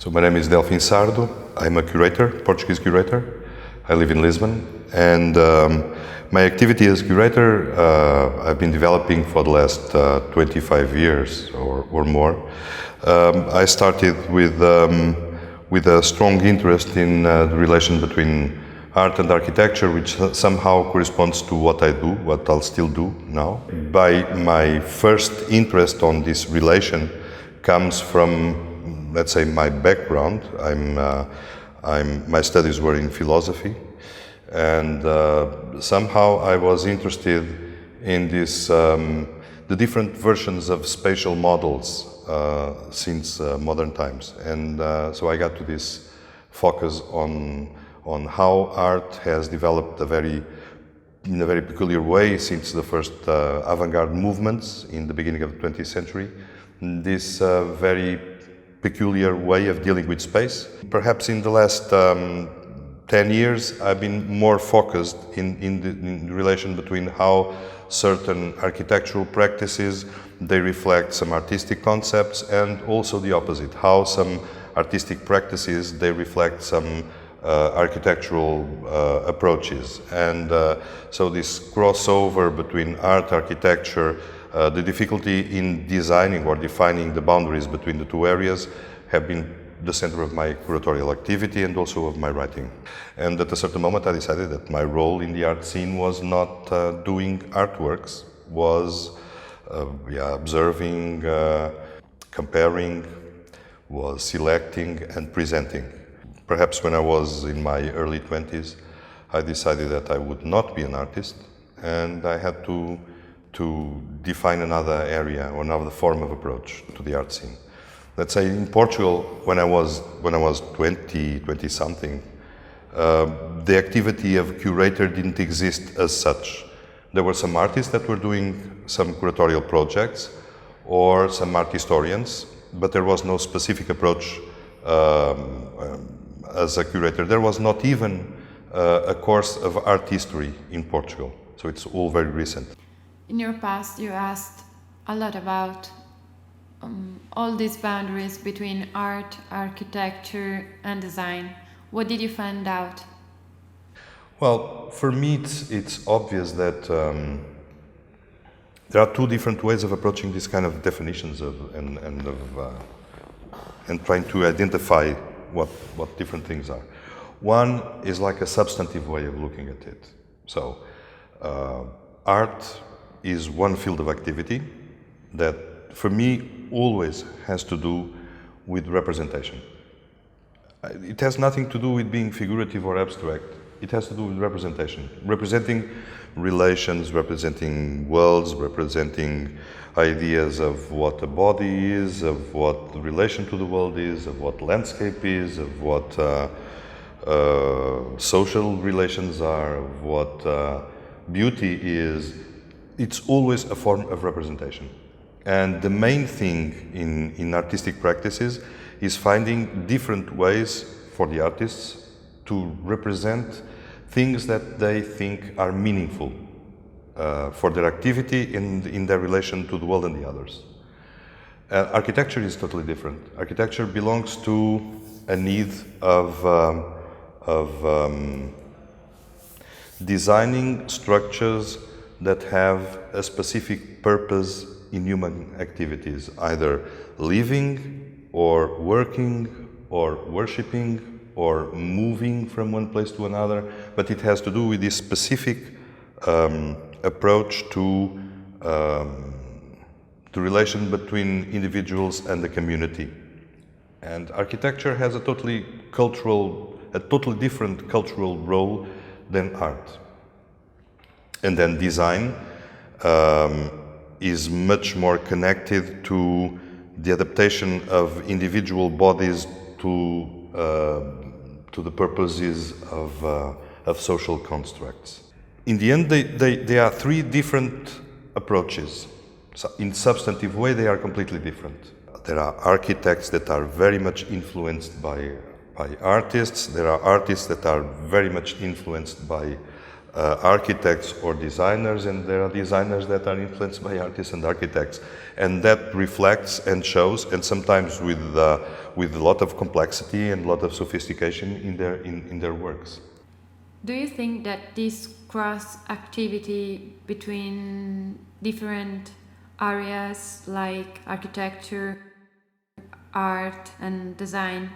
So my name is Delfim Sardo. I'm a curator, Portuguese curator. I live in Lisbon, and my activity as curator I've been developing for the last 25 years or more. I started with a strong interest in the relation between art and architecture, which somehow corresponds to what I do, what I'll still do now. By my first interest on this relation comes from, let's say, my background. My studies were in philosophy, and somehow I was interested in this, the different versions of spatial models since modern times, and so I got to this focus on how art has developed in a very peculiar way since the first avant-garde movements in the beginning of the 20th century. This very peculiar way of dealing with space. Perhaps in the last 10 years I've been more focused in the relation between how certain architectural practices they reflect some artistic concepts, and also the opposite, how some artistic practices they reflect some architectural approaches. And so this crossover between art, architecture, the difficulty in designing or defining the boundaries between the two areas have been the center of my curatorial activity and also of my writing. And at a certain moment I decided that my role in the art scene was not doing artworks, was observing, comparing, was selecting and presenting. Perhaps when I was in my early 20s, I decided that I would not be an artist, and I had to define another area or another form of approach to the art scene. Let's say in Portugal, when I was 20 something, the activity of curator didn't exist as such. There were some artists that were doing some curatorial projects or some art historians, but there was no specific approach as a curator. There was not even a course of art history in Portugal, so it's all very recent. In your past, you asked a lot about all these boundaries between art, architecture, and design. What did you find out? Well, for me, it's obvious that there are two different ways of approaching these kind of definitions and trying to identify what different things are. One is like a substantive way of looking at it. So, art is one field of activity that, for me, always has to do with representation. It has nothing to do with being figurative or abstract. It has to do with representation. Representing relations, representing worlds, representing ideas of what a body is, of what the relation to the world is, of what landscape is, of what social relations are, of what beauty is. It's always a form of representation. And the main thing in artistic practices is finding different ways for the artists to represent things that they think are meaningful for their activity in their relation to the world and the others. Architecture is totally different. Architecture belongs to a need of designing structures that have a specific purpose in human activities, either living or working or worshipping or moving from one place to another, but it has to do with this specific approach to the relation between individuals and the community. And architecture has a totally different cultural role than art. And then design is much more connected to the adaptation of individual bodies to the purposes of social constructs. In the end, they are three different approaches. So in substantive way, they are completely different. There are architects that are very much influenced by artists. There are artists that are very much influenced by architects or designers, and there are designers that are influenced by artists and architects, and that reflects and shows, and sometimes with a lot of complexity and a lot of sophistication in their works. Do you think that this cross activity between different areas like architecture, art and design,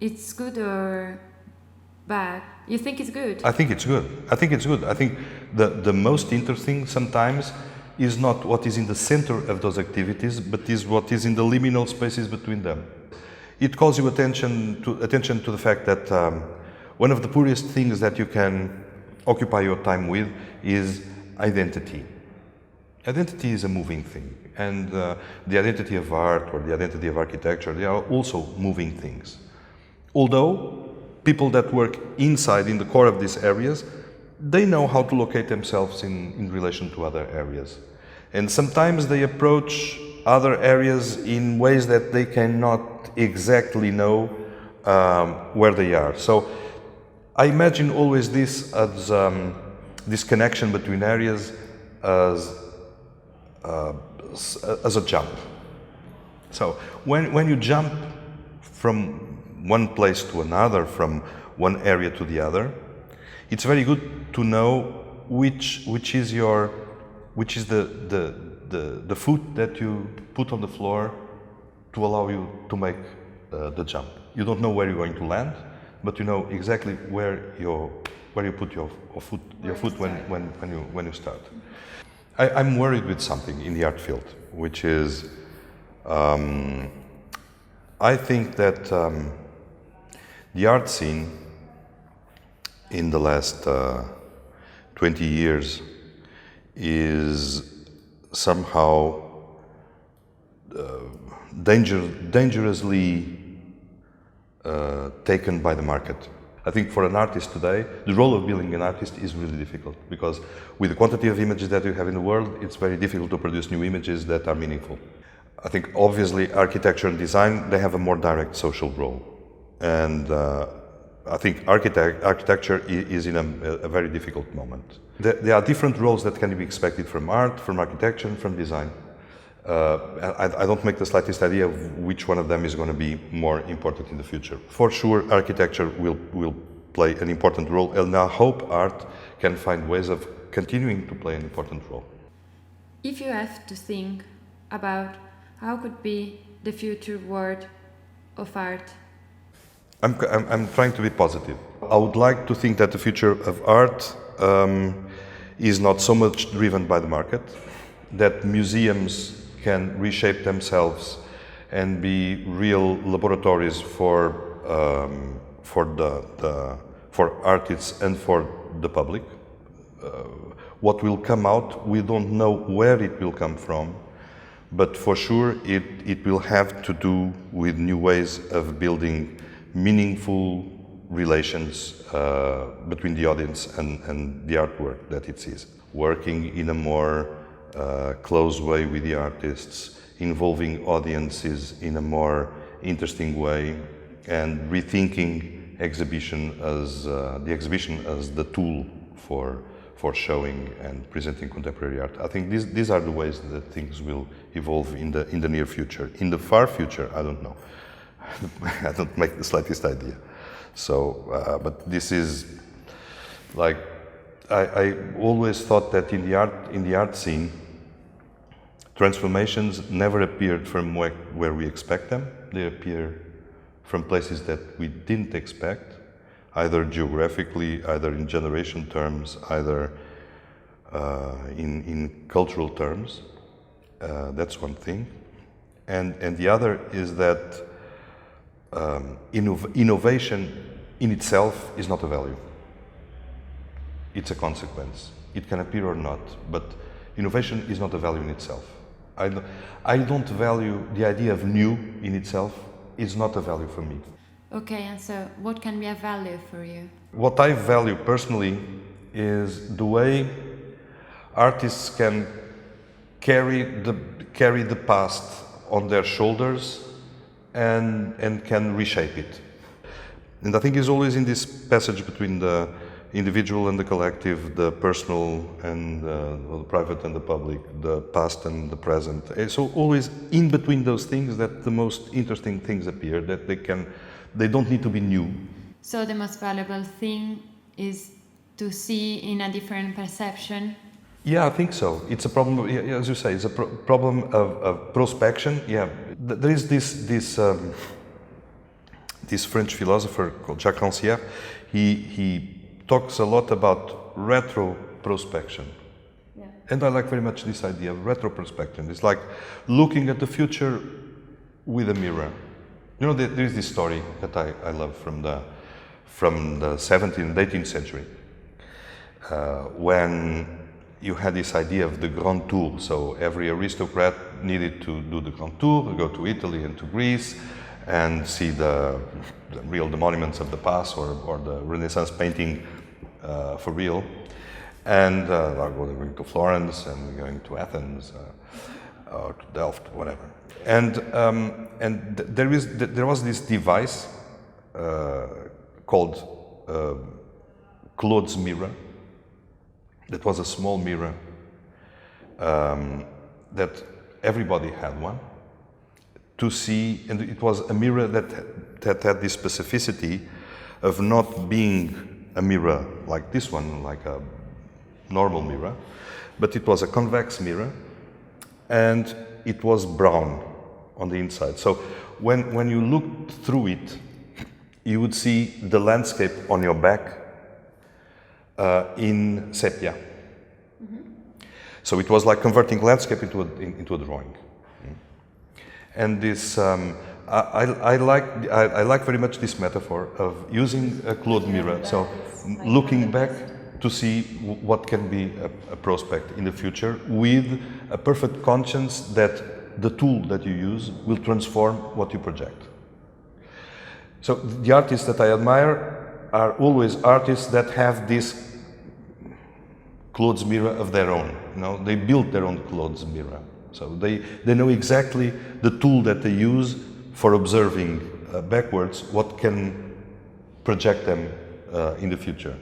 it's good or bad? You think it's good? I think it's good. I think the most interesting sometimes is not what is in the center of those activities, but is what is in the liminal spaces between them. It calls you attention to the fact that one of the poorest things that you can occupy your time with is identity. Identity is a moving thing, and the identity of art or the identity of architecture, they are also moving things. Although people that work inside, in the core of these areas, they know how to locate themselves in relation to other areas. And sometimes they approach other areas in ways that they cannot exactly know where they are. So I imagine always this as this connection between areas as a jump. So when you jump from one place to another, from one area to the other, it's very good to know which is the foot that you put on the floor to allow you to make the jump. You don't know where you're going to land, but you know exactly where you put your foot when you start. I'm worried with something in the art field, which is I think that the art scene in the last 20 years is somehow dangerously taken by the market. I think for an artist today, the role of being an artist is really difficult, because with the quantity of images that you have in the world, it's very difficult to produce new images that are meaningful. I think obviously architecture and design, they have a more direct social role. And I think architecture is in a very difficult moment. There are different roles that can be expected from art, from architecture, and from design. I don't make the slightest idea of which one of them is going to be more important in the future. For sure, architecture will play an important role, and I hope art can find ways of continuing to play an important role. If you have to think about how could be the future world of art, I'm trying to be positive. I would like to think that the future of art is not so much driven by the market, that museums can reshape themselves and be real laboratories for artists and for the public. What will come out, we don't know where it will come from, but for sure it will have to do with new ways of building meaningful relations between the audience and the artwork that it sees. Working in a more close way with the artists, involving audiences in a more interesting way, and rethinking the exhibition as the tool for showing and presenting contemporary art. I think these are the ways that things will evolve in the near future. In the far future, I don't know. I don't make the slightest idea. So, but this is like I always thought that in the art scene, transformations never appeared from where we expect them. They appear from places that we didn't expect, either geographically, either in generation terms, either in cultural terms. That's one thing. And the other is that innovation in itself is not a value. It's a consequence. It can appear or not, but innovation is not a value in itself. I don't value the idea of new in itself. Is not a value for me. Okay, and so what can be a value for you? What I value personally is the way artists can carry the past on their shoulders and can reshape it. And I think it's always in this passage between the individual and the collective, the personal and the private and the public, the past and the present. So always in between those things that the most interesting things appear, that they don't need to be new. So the most valuable thing is to see in a different perception. Yeah, I think so. It's a problem, as you say, it's a problem of prospection. Yeah, there is this French philosopher called Jacques Rancière. He talks a lot about retrospection. Yeah. And I like very much this idea of retrospection. It's like looking at the future with a mirror. You know, there is this story that I love from the 17th and 18th century, when you had this idea of the Grand Tour. So every aristocrat needed to do the Grand Tour, go to Italy and to Greece, and see the monuments of the past or the Renaissance painting for real. And we're going to Florence and we're going to Athens or to Delft, whatever. And there was this device called Claude's mirror. That was a small mirror that everybody had one to see, and it was a mirror that had this specificity of not being a mirror like this one, like a normal mirror, but it was a convex mirror, and it was brown on the inside. So when you looked through it, you would see the landscape on your back in sepia. So it was like converting landscape into a drawing. And this, I like very much this metaphor of using a Claude mirror. So looking back to see what can be a prospect in the future with a perfect conscience that the tool that you use will transform what you project. So the artists that I admire are always artists that have this Claude's mirror of their own. You know, they built their own Claude's mirror. So they know exactly the tool that they use for observing backwards what can project them in the future.